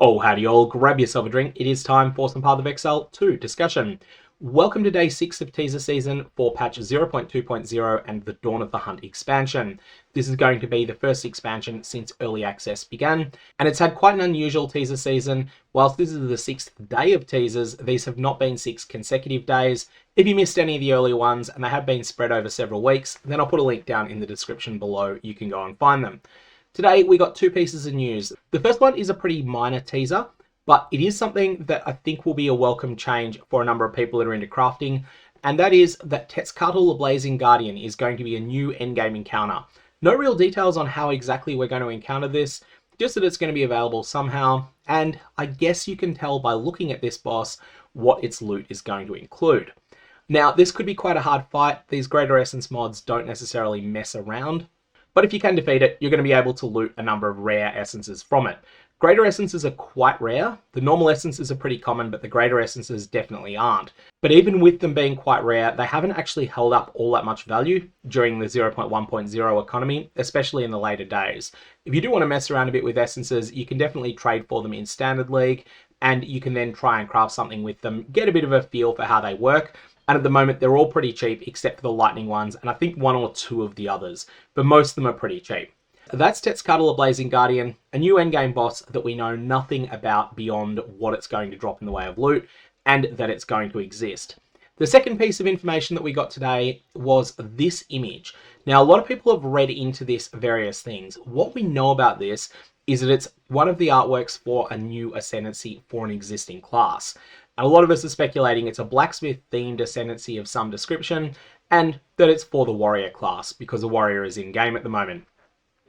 Oh, howdy all, grab yourself a drink. It is time for some Path of Exile 2 discussion. Welcome to day 6 of teaser season for patch 0.2.0 and the Dawn of the Hunt expansion. This is going to be the first expansion since early access began, and it's had quite an unusual teaser season. Whilst this is the 6th day of teasers, these have not been 6 consecutive days. If you missed any of the early ones and they have been spread over several weeks, then I'll put a link down in the description below. You can go and find them. Today, we got 2 pieces of news. The first one is a pretty minor teaser, but it is something that I think will be a welcome change for a number of people that are into crafting, and that is that Tetzcatl the Blazing Guardian is going to be a new endgame encounter. No real details on how exactly we're going to encounter this, just that it's going to be available somehow, and I guess you can tell by looking at this boss what its loot is going to include. Now, this could be quite a hard fight. These Greater Essence mods don't necessarily mess around, but if you can defeat it, you're going to be able to loot a number of rare essences from it. Greater essences are quite rare. The normal essences are pretty common, but the greater essences definitely aren't. But even with them being quite rare, they haven't actually held up all that much value during the 0.1.0 economy, especially in the later days. If you do want to mess around a bit with essences, you can definitely trade for them in Standard League, and you can then try and craft something with them, get a bit of a feel for how they work. And at the moment, they're all pretty cheap, except for the lightning ones, and I think 1 or 2 of the others, but most of them are pretty cheap. That's Tetzcatl the Blazing Guardian, a new endgame boss that we know nothing about beyond what it's going to drop in the way of loot, and that it's going to exist. The second piece of information that we got today was this image. Now, a lot of people have read into this various things. What we know about this is that it's one of the artworks for a new Ascendancy for an existing class. And a lot of us are speculating it's a Blacksmith themed Ascendancy of some description, and that it's for the warrior class, because the warrior is in game at the moment.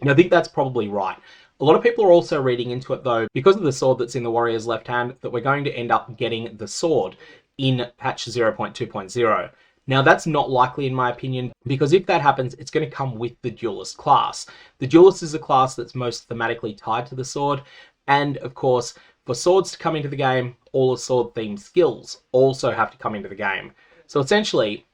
And I think that's probably right. A lot of people are also reading into it though, because of the sword that's in the warrior's left hand, that we're going to end up getting the sword in patch 0.2.0. Now, that's not likely in my opinion, because if that happens, it's going to come with the Duellist class. The Duellist is a class that's most thematically tied to the sword, and of course, for swords to come into the game, all the sword-themed skills also have to come into the game. So essentially,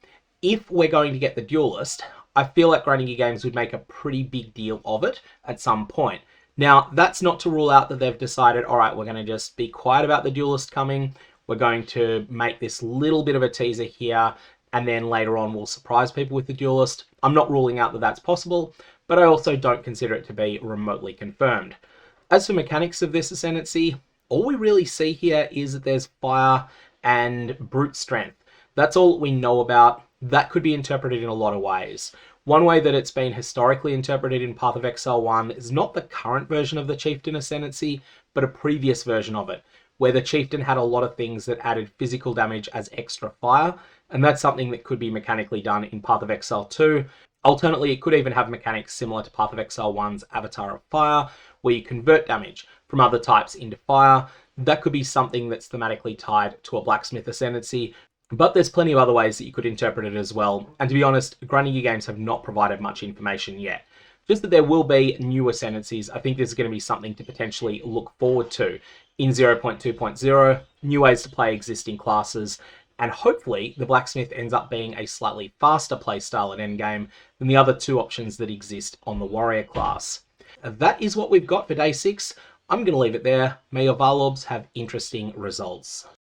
if we're going to get the Duellist, I feel like Grinding Games would make a pretty big deal of it at some point. Now, that's not to rule out that they've decided, all right, we're going to just be quiet about the Duellist coming. We're going to make this little bit of a teaser here, and then later on we'll surprise people with the Duellist. I'm not ruling out that that's possible, but I also don't consider it to be remotely confirmed. As for mechanics of this Ascendancy, all we really see here is that there's fire and brute strength. That's all we know about. That could be interpreted in a lot of ways. One way that it's been historically interpreted in Path of Exile 1 is not the current version of the Chieftain Ascendancy, but a previous version of it, where the Chieftain had a lot of things that added physical damage as extra fire, and that's something that could be mechanically done in Path of Exile 2. Alternately, it could even have mechanics similar to Path of Exile 1's Avatar of Fire, where you convert damage from other types into fire. That could be something that's thematically tied to a Blacksmith Ascendancy, but there's plenty of other ways that you could interpret it as well. And to be honest, Grinding Games have not provided much information yet. Just that there will be new Ascendancies. I think this is going to be something to potentially look forward to in 0.2.0, new ways to play existing classes, and hopefully the Blacksmith ends up being a slightly faster playstyle at endgame than the other 2 options that exist on the warrior class. That is what we've got for day 6. I'm going to leave it there. May your Varlobs have interesting results.